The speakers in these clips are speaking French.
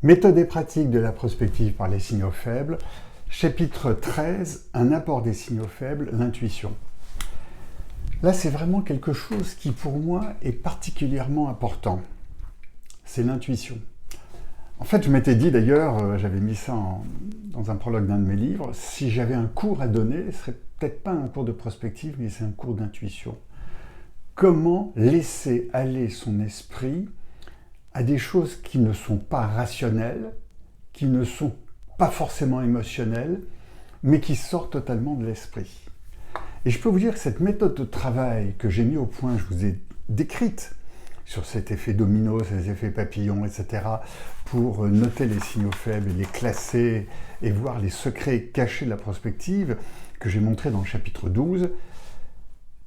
Méthode et pratique de la prospective par les signaux faibles. Chapitre 13, un apport des signaux faibles, l'intuition. Là, c'est vraiment quelque chose qui, pour moi, est particulièrement important. C'est l'intuition. En fait, je m'étais dit d'ailleurs, j'avais mis ça dans un prologue d'un de mes livres, si j'avais un cours à donner, ce serait peut-être pas un cours de prospective, mais c'est un cours d'intuition. Comment laisser aller son esprit à des choses qui ne sont pas rationnelles, qui ne sont pas forcément émotionnelles, mais qui sortent totalement de l'esprit. Et je peux vous dire que cette méthode de travail que j'ai mis au point, je vous ai décrite sur cet effet domino, ces effets papillons, etc., pour noter les signaux faibles et les classer et voir les secrets cachés de la prospective, que j'ai montré dans le chapitre 12,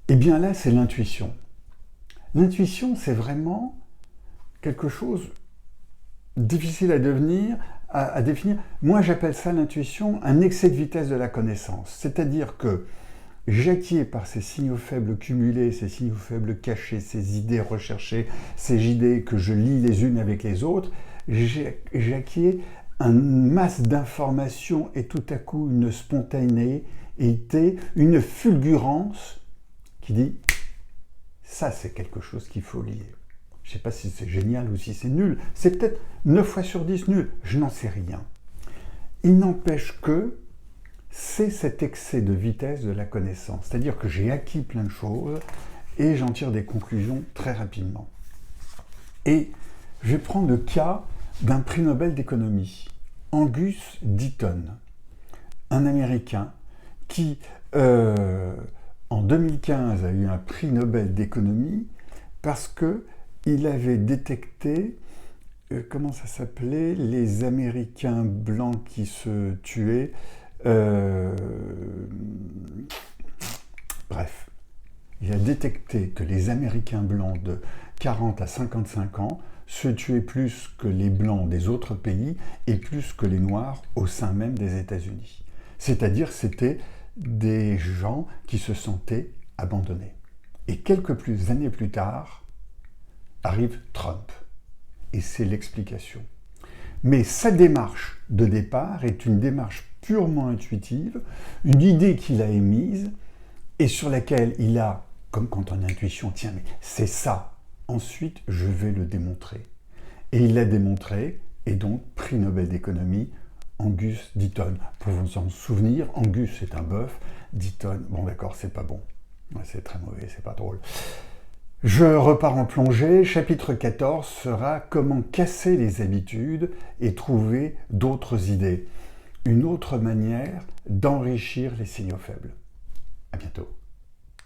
eh bien là, c'est l'intuition. L'intuition, c'est vraiment quelque chose difficile à définir. Moi, j'appelle ça l'intuition un excès de vitesse de la connaissance. C'est-à-dire que j'acquiers par ces signaux faibles cumulés, ces signaux faibles cachés, ces idées recherchées, ces idées que je lis les unes avec les autres, j'acquiers une masse d'informations et tout à coup une spontanéité, une fulgurance qui dit « ça c'est quelque chose qu'il faut lier ». Je ne sais pas si c'est génial ou si c'est nul. C'est peut-être 9 fois sur 10 nul. Je n'en sais rien. Il n'empêche que c'est cet excès de vitesse de la connaissance. C'est-à-dire que j'ai acquis plein de choses et j'en tire des conclusions très rapidement. Et je vais prendre le cas d'un prix Nobel d'économie, Angus Deaton, un Américain qui, en 2015, a eu un prix Nobel d'économie parce que il avait détecté, comment ça s'appelait, les Américains blancs qui se tuaient. Bref, il a détecté que les Américains blancs de 40 à 55 ans se tuaient plus que les blancs des autres pays et plus que les noirs au sein même des États-Unis. C'est-à-dire c'était des gens qui se sentaient abandonnés. Et quelques années plus tard, arrive Trump. Et c'est l'explication. Mais sa démarche de départ est une démarche purement intuitive, une idée qu'il a émise et sur laquelle il a, comme quand on a intuition, tiens, mais c'est ça, ensuite je vais le démontrer. Et il l'a démontré, et donc prix Nobel d'économie, Angus Deaton. Pour vous en souvenir, Angus c'est un bœuf, Deaton, bon d'accord, c'est pas bon. C'est très mauvais, c'est pas drôle. Je repars en plongée. Chapitre 14 sera comment casser les habitudes et trouver d'autres idées. Une autre manière d'enrichir les signaux faibles. À bientôt.